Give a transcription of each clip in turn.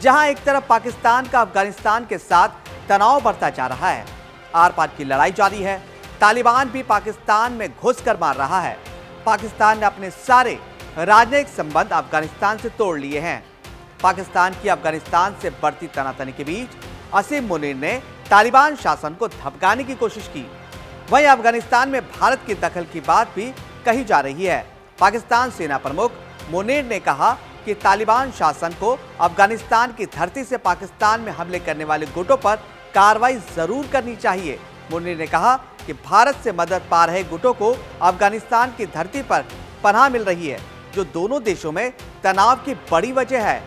जहां एक तरफ पाकिस्तान का अफगानिस्तान के साथ तनाव बढ़ता जा रहा है, आर पार की लड़ाई जारी है। तालिबान भी पाकिस्तान में घुसकर मार रहा है। पाकिस्तान ने अपने सारे राजनयिक संबंध अफगानिस्तान से तोड़ लिए हैं। पाकिस्तान की अफगानिस्तान से बढ़ती तनातनी के बीच असीम मुनीर ने तालिबान शासन को धमकाने की कोशिश की। वहीं अफगानिस्तान में भारत की दखल की बात भी कही जा रही है। पाकिस्तान सेना प्रमुख मुनीर ने कहा कि तालिबान शासन को अफगानिस्तान की धरती से पाकिस्तान में हमले करने वाले गुटों पर कार्रवाई जरूर करनी चाहिए। मुनीर ने कहा कि भारत से मदद पा रहे गुटों को अफगानिस्तान की धरती पर पनाह मिल रही है, जो दोनों देशों में तनाव की बड़ी वजह है।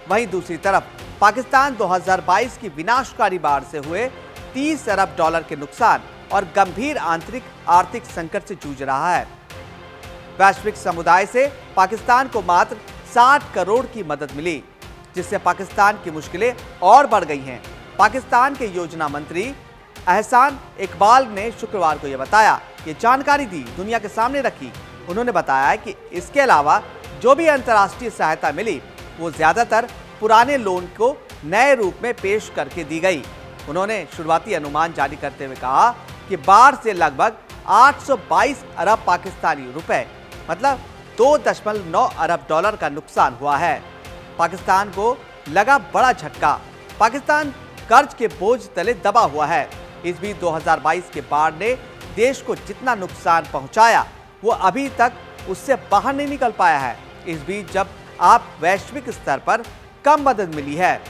वहीं दूसरी तरफ पाकिस्तान 2022 की विनाशकारी बाढ़ से हुए 30 अरब डॉलर के नुकसान और गंभीर आंतरिक आर्थिक संकट से जूझ रहा है। वैश्विक समुदाय से पाकिस्तान को मात्र 60 करोड़ की मदद मिली, जिससे पाकिस्तान की मुश्किलें और बढ़ गई हैं। पाकिस्तान के योजना मंत्री एहसान इकबाल ने शुक्रवार को यह बताया, ये जानकारी दी, दुनिया के सामने रखी। उन्होंने बताया कि इसके अलावा जो भी अंतर्राष्ट्रीय सहायता मिली वो ज्यादातर पुराने लोन को नए रूप में पेश करके दी गई। उन्होंने शुरुआती अनुमान जारी करते हुए कहा कि बाढ़ से लगभग 822 अरब पाकिस्तानी रुपए मतलब 2.9 अरब डॉलर का नुकसान हुआ है। पाकिस्तान को लगा बड़ा झटका। पाकिस्तान कर्ज के बोझ तले दबा हुआ है। इस बीच 2022 के बाढ़ ने देश को जितना नुकसान पहुंचाया वो अभी तक उससे बाहर नहीं निकल पाया है। इस बीच जब आप वैश्विक स्तर पर कम मदद मिली है,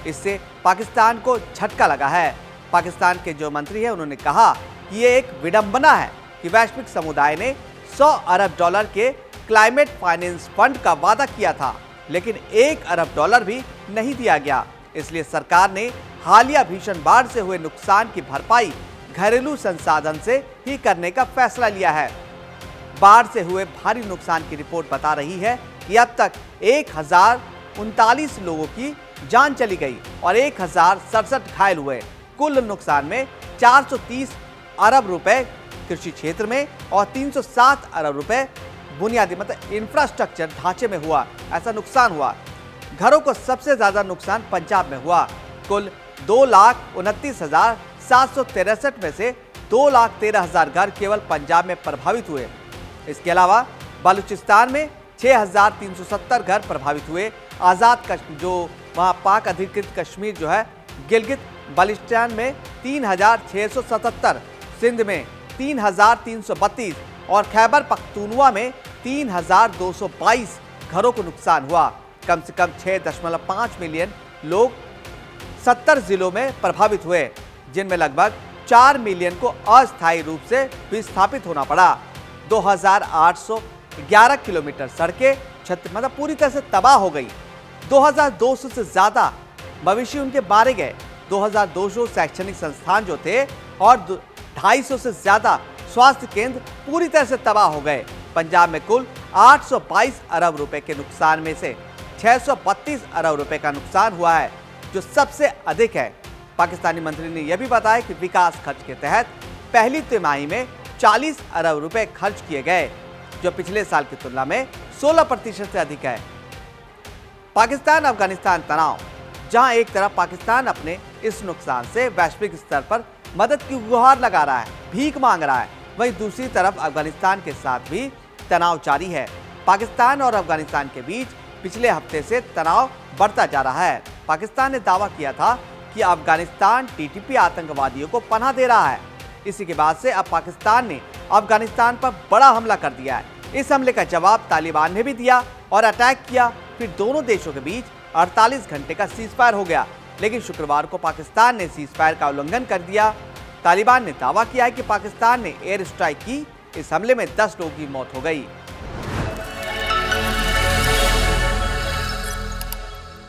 इससे पाकिस्तान को झटका लगा है। पाकिस्तान के जो मंत्री हैं उन्होंने कहा कि ये एक विडंबना है कि वैश्विक समुदाय ने 100 अरब डॉलर के क्लाइमेट फाइनेंस फंड का वादा किया था, लेकिन 1 अरब डॉलर भी नहीं दिया गया। इसलिए सरकार ने हालिया भीषण बाढ़ से हुए नुकसान की भरपाई घरेलू संसाधन से ही करने का फैसला लिया है। बाढ़ से हुए भारी नुकसान की रिपोर्ट बता रही है कि अब तक 1039 लोगों की जान चली गई और 1067 घायल हुए। कुल नुकसान में 430 अरब रुपए कृषि क्षेत्र में और 307 अरब रुपए बुनियादी मतलब इंफ्रास्ट्रक्चर ढांचे में हुआ। ऐसा नुकसान हुआ। घरों को सबसे ज्यादा नुकसान पंजाब में हुआ। कुल 2,29,763 में से 2,13,000 घर केवल पंजाब में प्रभावित हुए। इसके अलावा बलूचिस्तान में 6,370 घर प्रभावित हुए। आज़ाद कश्मीर जो वहाँ पाक अधिकृत कश्मीर जो है, गिलगित बाल्टिस्तान में 3,677, सिंध में 3,332 और खैबर पख्तूनवा में 3,222 घरों को नुकसान हुआ। कम से कम 6.5 मिलियन लोग 70 जिलों में प्रभावित हुए, जिनमें लगभग 4 मिलियन को अस्थायी रूप से विस्थापित होना पड़ा। 2,811 किलोमीटर सड़कें मतलब पूरी तरह से तबाह हो गई। 2,200 से ज्यादा मवेशी उनके मारे गए। 2,200 शैक्षणिक संस्थान जो थे और 250 से ज्यादा स्वास्थ्य केंद्र पूरी तरह से तबाह हो गए। पंजाब में कुल 822 अरब रुपए के नुकसान में से 632 अरब रुपए का नुकसान हुआ है, जो सबसे अधिक है। पाकिस्तानी मंत्री ने यह भी बताया कि विकास खर्च के तहत पहली तिमाही में 40 अरब रुपए खर्च किए गए, जो पिछले साल की तुलना में 16% से अधिक है। पाकिस्तान अफगानिस्तान तनाव, जहां एक तरफ पाकिस्तान अपने इस नुकसान से वैश्विक स्तर पर मदद की गुहार लगा रहा है, भीख मांग रहा है, वहीं दूसरी तरफ अफगानिस्तान के साथ भी तनाव जारी है। पाकिस्तान और अफगानिस्तान के बीच पिछले हफ्ते से तनाव बढ़ता जा रहा है। पाकिस्तान ने दावा किया था कि अफगानिस्तान टीटीपी आतंकवादियों को पनाह दे रहा है। इसी के बाद से अब पाकिस्तान ने अफगानिस्तान पर बड़ा हमला कर दिया है। इस हमले का जवाब तालिबान ने भी दिया और अटैक किया। फिर दोनों देशों के बीच 48 घंटे का सीजफायर हो गया, लेकिन शुक्रवार को पाकिस्तान ने सीजफायर का उल्लंघन कर दिया। तालिबान ने दावा किया है कि पाकिस्तान ने एयर स्ट्राइक की। इस हमले में 10 लोगों की मौत हो गई।